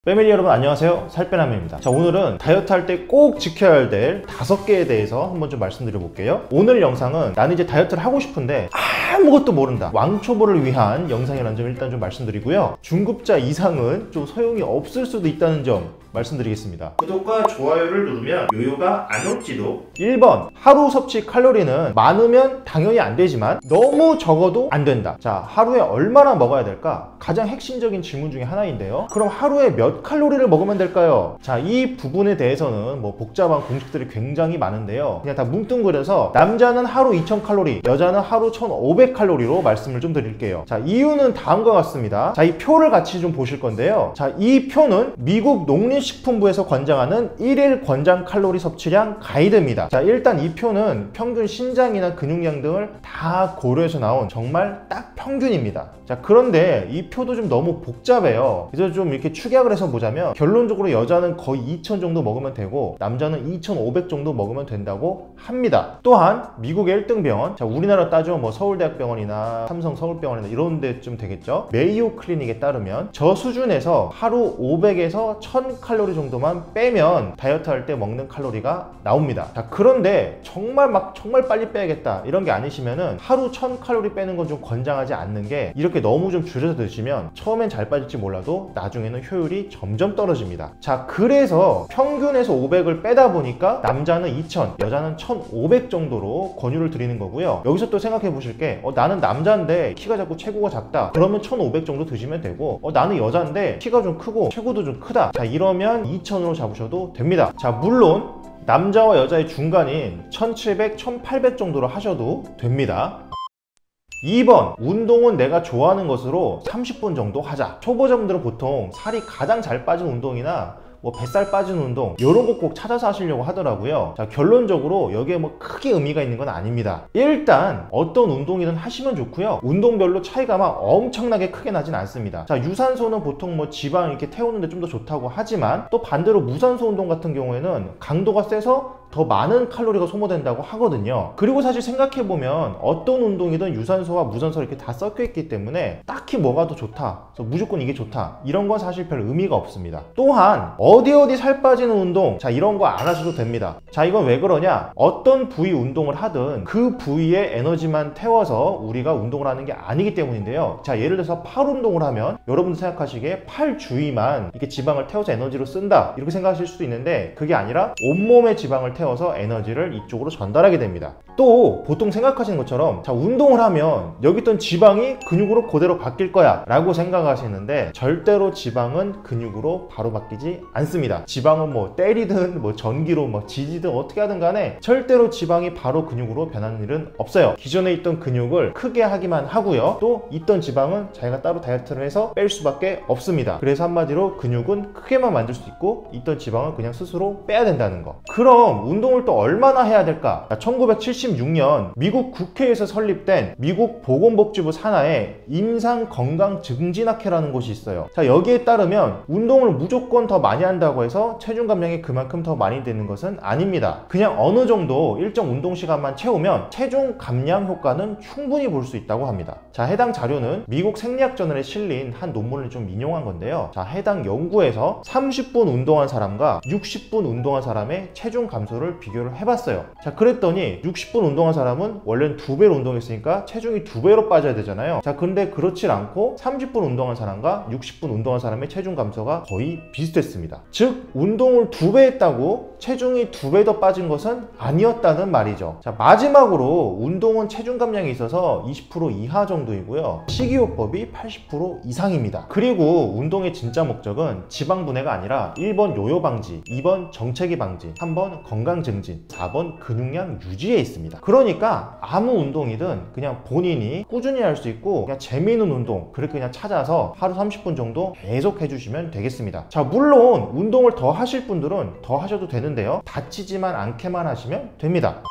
패밀리 여러분 안녕하세요, 살빼남입니다. 자, 오늘은 다이어트 할 때 꼭 지켜야 될 5개에 대해서 한번 좀 말씀드려 볼게요. 오늘 영상은 나는 이제 다이어트를 하고 싶은데 아무것도 모른다, 왕초보를 위한 영상이라는 점 일단 좀 말씀드리고요, 중급자 이상은 좀 소용이 없을 수도 있다는 점 말씀드리겠습니다. 구독과 좋아요를 누르면 요요가 안 올지도. 1번, 하루 섭취 칼로리는 많으면 당연히 안 되지만 너무 적어도 안 된다. 자, 하루에 얼마나 먹어야 될까? 가장 핵심적인 질문 중에 하나인데요. 그럼 하루에 몇 칼로리를 먹으면 될까요? 자, 이 부분에 대해서는 뭐 복잡한 공식들이 굉장히 많은데요, 그냥 다 뭉뚱그려서 남자는 하루 2000칼로리, 여자는 하루 1500칼로리로 말씀을 좀 드릴게요. 자, 이유는 다음과 같습니다. 자, 이 표를 같이 좀 보실 건데요. 자, 이 표는 미국 농림식품부에서 권장하는 1일 권장 칼로리 섭취량 가이드입니다. 자, 일단 이 표는 평균 신장이나 근육량 등을 다 고려해서 나온 정말 딱 평균입니다. 자, 그런데 이 표도 좀 너무 복잡해요. 그래서 좀 이렇게 축약을 해서 보자면 결론적으로 여자는 거의 2000 정도 먹으면 되고 남자는 2500 정도 먹으면 된다고 합니다. 또한 미국의 1등 병원, 자, 우리나라 따지면 뭐 서울대학병원이나 삼성 서울병원이나 이런 데쯤 되겠죠. 메이오 클리닉에 따르면 저 수준에서 하루 500에서 1000칼로리 정도만 빼면 다이어트 할 때 먹는 칼로리가 나옵니다. 자, 그런데 정말 빨리 빼야겠다 이런 게 아니시면은 하루 1000칼로리 빼는 건 좀 권장하지 않는 게, 이렇게 너무 좀 줄여서 드시면 처음엔 잘 빠질지 몰라도 나중에는 효율이 점점 떨어집니다. 자, 그래서 평균에서 500을 빼다 보니까 남자는 2000, 여자는 1500 정도로 권유를 드리는 거고요. 여기서 또 생각해 보실 게, 나는 남자인데 키가 자꾸 체구가 작다, 그러면 1500 정도 드시면 되고, 나는 여자인데 키가 좀 크고 체구도 좀 크다, 자, 이러면 2000으로 잡으셔도 됩니다. 자, 물론 남자와 여자의 중간인 1700, 1800 정도로 하셔도 됩니다. 2번, 운동은 내가 좋아하는 것으로 30분 정도 하자. 초보자분들은 보통 살이 가장 잘 빠진 운동이나 뭐 뱃살 빠지는 운동 이런 거 꼭 찾아서 하시려고 하더라고요. 자, 결론적으로 여기에 뭐 크게 의미가 있는 건 아닙니다. 일단 어떤 운동이든 하시면 좋고요, 운동별로 차이가 막 엄청나게 크게 나진 않습니다. 자, 유산소는 보통 뭐 지방 이렇게 태우는데 좀 더 좋다고 하지만, 또 반대로 무산소 운동 같은 경우에는 강도가 세서 더 많은 칼로리가 소모된다고 하거든요. 그리고 사실 생각해보면 어떤 운동이든 유산소와 무산소 이렇게 다 섞여 있기 때문에 딱히 뭐가 더 좋다, 그래서 무조건 이게 좋다 이런 건 사실 별 의미가 없습니다. 또한 어디 살 빠지는 운동, 자, 이런 거 안 하셔도 됩니다. 자, 이건 왜 그러냐, 어떤 부위 운동을 하든 그 부위에 에너지만 태워서 우리가 운동을 하는 게 아니기 때문인데요. 자, 예를 들어서 팔 운동을 하면 여러분들 생각하시기에 팔 주위만 이렇게 지방을 태워서 에너지로 쓴다 이렇게 생각하실 수도 있는데, 그게 아니라 온몸의 지방을 태워서 에너지를 이쪽으로 전달하게 됩니다. 또 보통 생각하시는 것처럼, 자, 운동을 하면 여기 있던 지방이 근육으로 그대로 바뀔 거야 라고 생각하시는데, 절대로 지방은 근육으로 바로 바뀌지 않습니다. 지방은 뭐 때리든 뭐 전기로 뭐 지지든 어떻게 하든 간에 절대로 지방이 바로 근육으로 변하는 일은 없어요. 기존에 있던 근육을 크게 하기만 하고요, 또 있던 지방은 자기가 따로 다이어트를 해서 뺄 수밖에 없습니다. 그래서 한마디로 근육은 크게만 만들 수 있고 있던 지방은 그냥 스스로 빼야 된다는 거. 그럼 운동을 또 얼마나 해야 될까? 1976년 미국 국회에서 설립된 미국 보건복지부 산하에 임상건강증진학회라는 곳이 있어요. 자, 여기에 따르면 운동을 무조건 더 많이 한다고 해서 체중 감량이 그만큼 더 많이 되는 것은 아닙니다. 그냥 어느 정도 일정 운동 시간만 채우면 체중 감량 효과는 충분히 볼 수 있다고 합니다. 자, 해당 자료는 미국 생리학저널에 실린 한 논문을 좀 인용한 건데요. 자, 해당 연구에서 30분 운동한 사람과 60분 운동한 사람의 체중 감소를 비교를 해봤어요. 자, 그랬더니 60분 운동한 사람은 원래는 2배로 운동했으니까 체중이 2배로 빠져야 되잖아요. 자, 근데 그렇질 않고 30분 운동한 사람과 60분 운동한 사람의 체중 감소가 거의 비슷했습니다. 즉, 운동을 2배 했다고 체중이 2배 더 빠진 것은 아니었다는 말이죠. 자, 마지막으로 운동은 체중 감량에 있어서 20% 이하 정도이고요, 식이요법이 80% 이상입니다. 그리고 운동의 진짜 목적은 지방 분해가 아니라 1번 요요 방지, 2번 정체기 방지, 3번 건강 증진, 4번 근육량 유지에 있습니다. 그러니까 아무 운동이든 그냥 본인이 꾸준히 할 수 있고 그냥 재미있는 운동 그렇게 그냥 찾아서 하루 30분 정도 계속 해주시면 되겠습니다. 자, 물론 운동을 더 하실 분들은 더 하셔도 되는데요, 다치지만 않게만 하시면 됩니다.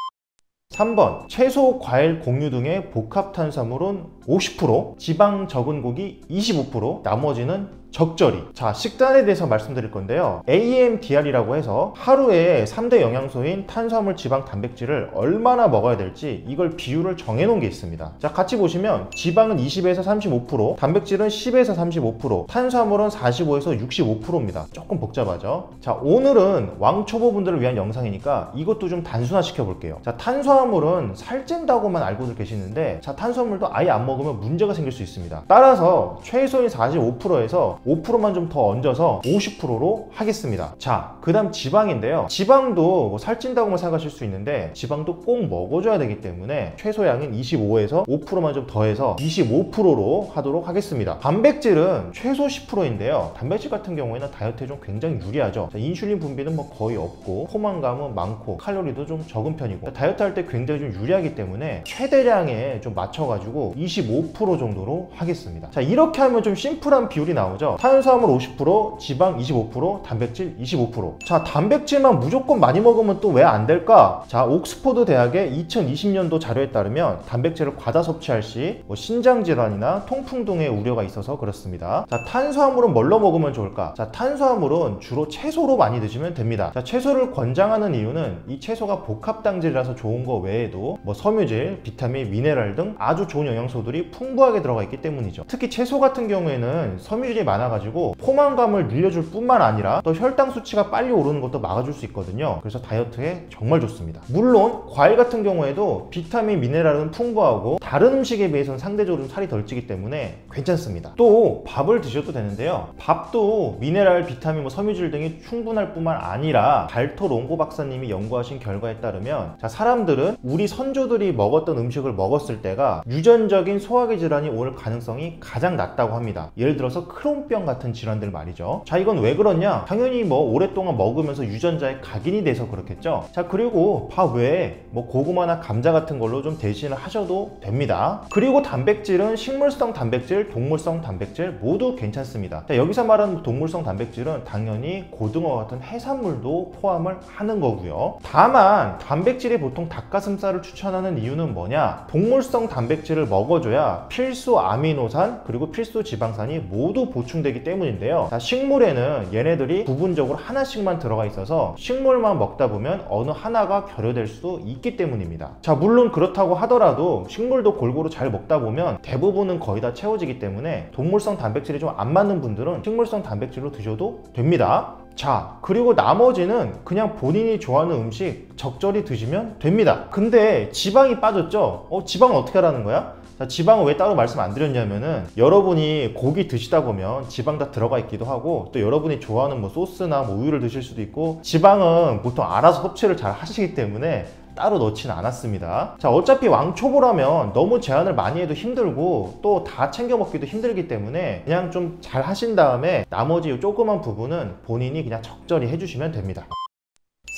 3번, 채소, 과일, 곡류 등의 복합 탄수화물은 50%, 지방 적은 고기 25%, 나머지는 적절히. 자, 식단에 대해서 말씀드릴 건데요. AMDR이라고 해서 하루에 3대 영양소인 탄수화물, 지방, 단백질을 얼마나 먹어야 될지 이걸 비율을 정해 놓은 게 있습니다. 자, 같이 보시면 지방은 20에서 35%, 단백질은 10에서 35%, 탄수화물은 45에서 65%입니다. 조금 복잡하죠? 자, 오늘은 왕초보분들을 위한 영상이니까 이것도 좀 단순화 시켜볼게요. 자, 탄수화물은 살찐다고만 알고들 계시는데, 자, 탄수화물도 아예 안 먹으면 문제가 생길 수 있습니다. 따라서 최소인 45%에서 5%만 좀 더 얹어서 50%로 하겠습니다. 자, 그 다음 지방인데요. 지방도 뭐 살찐다고만 생각하실 수 있는데 지방도 꼭 먹어줘야 되기 때문에 최소량인 25에서 5%만 좀 더해서 25%로 하도록 하겠습니다. 단백질은 최소 10%인데요. 단백질 같은 경우에는 다이어트에 좀 굉장히 유리하죠. 자, 인슐린 분비는 뭐 거의 없고 포만감은 많고 칼로리도 좀 적은 편이고 다이어트 할 때 굉장히 좀 유리하기 때문에 최대량에 좀 맞춰가지고 25% 정도로 하겠습니다. 자, 이렇게 하면 좀 심플한 비율이 나오죠. 탄수화물 50%, 지방 25%, 단백질 25%. 자, 단백질만 무조건 많이 먹으면 또 왜 안 될까? 자, 옥스퍼드 대학의 2020년도 자료에 따르면 단백질을 과다 섭취할 시 신장 질환이나 통풍 등의 우려가 있어서 그렇습니다. 자, 탄수화물은 뭘로 먹으면 좋을까? 자, 탄수화물은 주로 채소로 많이 드시면 됩니다. 자, 채소를 권장하는 이유는 이 채소가 복합당질이라서 좋은 거 외에도 섬유질, 비타민, 미네랄 등 아주 좋은 영양소들이 풍부하게 들어가 있기 때문이죠. 특히 채소 같은 경우에는 섬유질이 많아가지고 포만감을 늘려줄 뿐만 아니라 또 혈당 수치가 빨리 오르는 것도 막아줄 수 있거든요. 그래서 다이어트에 정말 좋습니다. 물론 과일 같은 경우에도 비타민, 미네랄은 풍부하고 다른 음식에 비해서는 상대적으로 살이 덜 찌기 때문에 괜찮습니다. 또 밥을 드셔도 되는데요. 밥도 미네랄, 비타민, 섬유질 등이 충분할 뿐만 아니라 발토 롱고 박사님이 연구하신 결과에 따르면, 자, 사람들은 우리 선조들이 먹었던 음식을 먹었을 때가 유전적인 소화기 질환이 올 가능성이 가장 낮다고 합니다. 예를 들어서 크론병 같은 질환들 말이죠. 자, 이건 왜 그러냐? 당연히 오랫동안 먹으면서 유전자에 각인이 돼서 그렇겠죠. 자, 그리고 밥 외에 고구마나 감자 같은 걸로 좀 대신을 하셔도 됩니다. 그리고 단백질은 식물성 단백질, 동물성 단백질 모두 괜찮습니다. 자, 여기서 말하는 동물성 단백질은 당연히 고등어 같은 해산물도 포함을 하는 거고요. 다만 단백질이 보통 닭가슴살을 추천하는 이유는 뭐냐? 동물성 단백질을 먹어줘야 필수 아미노산 그리고 필수 지방산이 모두 보충되기 때문인데요. 자, 식물에는 얘네들이 부분적으로 하나씩만 들어가 있어서 식물만 먹다 보면 어느 하나가 결여될 수 있기 때문입니다. 자, 물론 그렇다고 하더라도 식물도 골고루 잘 먹다 보면 대부분은 거의 다 채워지기 때문에 동물성 단백질이 좀 안 맞는 분들은 식물성 단백질로 드셔도 됩니다. 자, 그리고 나머지는 그냥 본인이 좋아하는 음식 적절히 드시면 됩니다. 근데 지방이 빠졌죠? 지방은 어떻게 하라는 거야? 자, 지방은 왜 따로 말씀 안 드렸냐면은 여러분이 고기 드시다 보면 지방 다 들어가 있기도 하고 또 여러분이 좋아하는 소스나 우유를 드실 수도 있고 지방은 보통 알아서 섭취를 잘 하시기 때문에 따로 넣지는 않았습니다. 자, 어차피 왕초보라면 너무 제한을 많이 해도 힘들고 또 다 챙겨 먹기도 힘들기 때문에 그냥 좀 잘 하신 다음에 나머지 이 조그만 부분은 본인이 그냥 적절히 해주시면 됩니다.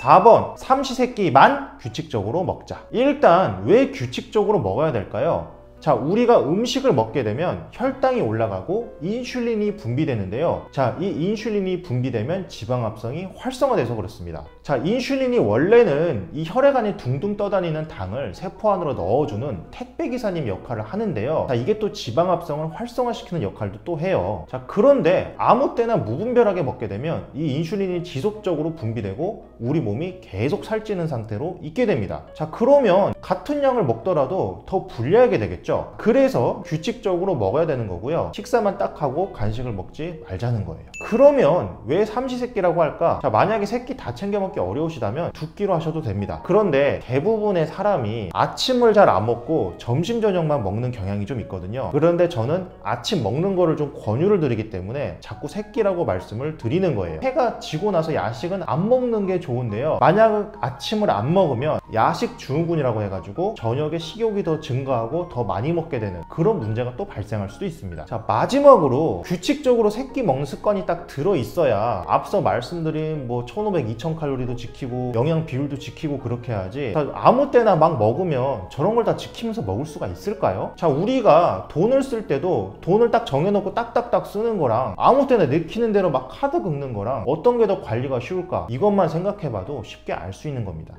4번, 삼시세끼만 규칙적으로 먹자. 일단 왜 규칙적으로 먹어야 될까요? 자, 우리가 음식을 먹게 되면 혈당이 올라가고 인슐린이 분비되는데요. 자, 이 인슐린이 분비되면 지방합성이 활성화돼서 그렇습니다. 자, 인슐린이 원래는 이 혈액 안에 둥둥 떠다니는 당을 세포 안으로 넣어주는 택배기사님 역할을 하는데요. 자, 이게 또 지방합성을 활성화시키는 역할도 또 해요. 자, 그런데 아무 때나 무분별하게 먹게 되면 이 인슐린이 지속적으로 분비되고 우리 몸이 계속 살찌는 상태로 있게 됩니다. 자, 그러면 같은 양을 먹더라도 더 불리하게 되겠죠. 그래서 규칙적으로 먹어야 되는 거고요. 식사만 딱 하고 간식을 먹지 말자는 거예요. 그러면 왜 삼시세끼라고 할까? 자, 만약에 세끼 다 챙겨 먹기 어려우시다면 두 끼로 하셔도 됩니다. 그런데 대부분의 사람이 아침을 잘 안 먹고 점심 저녁만 먹는 경향이 좀 있거든요. 그런데 저는 아침 먹는 거를 좀 권유를 드리기 때문에 자꾸 세끼라고 말씀을 드리는 거예요. 해가 지고 나서 야식은 안 먹는 게 좋은데요. 만약 아침을 안 먹으면 야식 증후군이라고 해가지고 저녁에 식욕이 더 증가하고 더 많이 먹게 되는 그런 문제가 또 발생할 수도 있습니다. 자, 마지막으로 규칙적으로 세끼 먹는 습관이 딱 들어 있어야 앞서 말씀드린 1500, 2000칼로리도 지키고 영양 비율도 지키고 그렇게 해야지. 자, 아무 때나 막 먹으면 저런 걸 다 지키면서 먹을 수가 있을까요? 자, 우리가 돈을 쓸 때도 돈을 딱 정해놓고 딱딱딱 쓰는 거랑 아무 때나 내키는 대로 막 카드 긁는 거랑 어떤 게 더 관리가 쉬울까? 이것만 생각해봐도 쉽게 알 수 있는 겁니다.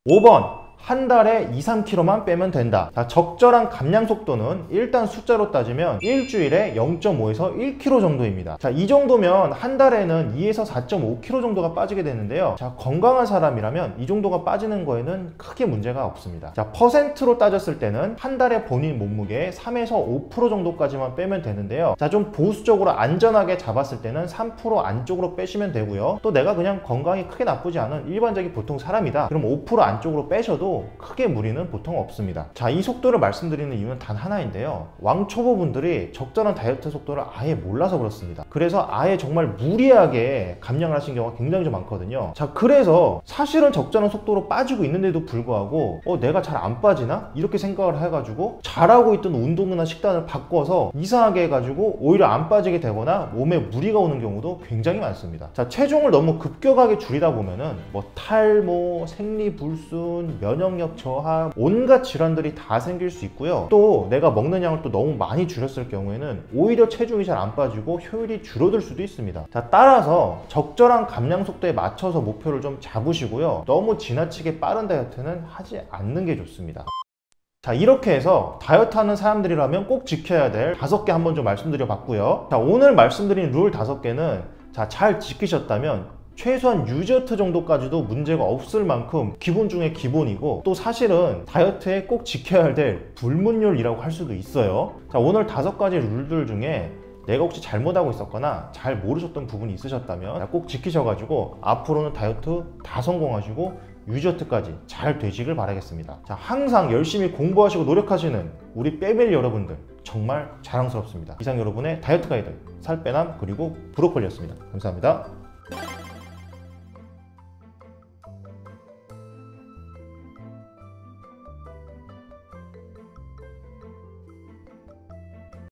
5번, 한 달에 2, 3kg만 빼면 된다. 자, 적절한 감량 속도는 일단 숫자로 따지면 일주일에 0.5에서 1kg 정도입니다. 자, 이 정도면 한 달에는 2에서 4.5kg 정도가 빠지게 되는데요. 자, 건강한 사람이라면 이 정도가 빠지는 거에는 크게 문제가 없습니다. 자, 퍼센트로 따졌을 때는 한 달에 본인 몸무게의 3에서 5% 정도까지만 빼면 되는데요. 자, 좀 보수적으로 안전하게 잡았을 때는 3% 안쪽으로 빼시면 되고요. 또 내가 그냥 건강이 크게 나쁘지 않은 일반적인 보통 사람이다, 그럼 5% 안쪽으로 빼셔도 크게 무리는 보통 없습니다. 자, 이 속도를 말씀드리는 이유는 단 하나인데요. 왕초보분들이 적절한 다이어트 속도를 아예 몰라서 그렇습니다. 그래서 아예 정말 무리하게 감량을 하신 경우가 굉장히 좀 많거든요. 자, 그래서 사실은 적절한 속도로 빠지고 있는데도 불구하고 내가 잘 안 빠지나? 이렇게 생각을 해가지고 잘하고 있던 운동이나 식단을 바꿔서 이상하게 해가지고 오히려 안 빠지게 되거나 몸에 무리가 오는 경우도 굉장히 많습니다. 자, 체중을 너무 급격하게 줄이다 보면은 탈모, 생리불순, 면역력 저하, 온갖 질환들이 다 생길 수 있고요. 또 내가 먹는 양을 또 너무 많이 줄였을 경우에는 오히려 체중이 잘 안 빠지고 효율이 줄어들 수도 있습니다. 자, 따라서 적절한 감량 속도에 맞춰서 목표를 좀 잡으시고요. 너무 지나치게 빠른 다이어트는 하지 않는 게 좋습니다. 자, 이렇게 해서 다이어트 하는 사람들이라면 꼭 지켜야 될 5개 한번 좀 말씀드려 봤고요. 자, 오늘 말씀드린 룰 5개는 잘 지키셨다면 최소한 유저트 정도까지도 문제가 없을 만큼 기본 중에 기본이고, 또 사실은 다이어트에 꼭 지켜야 될 불문율이라고 할 수도 있어요. 자, 오늘 5가지 룰들 중에 내가 혹시 잘못하고 있었거나 잘 모르셨던 부분이 있으셨다면 꼭 지키셔가지고 앞으로는 다이어트 다 성공하시고 유저트까지 잘 되시길 바라겠습니다. 자, 항상 열심히 공부하시고 노력하시는 우리 빼밀리 여러분들 정말 자랑스럽습니다. 이상 여러분의 다이어트 가이드 살빼남 그리고 브로콜리였습니다. 감사합니다.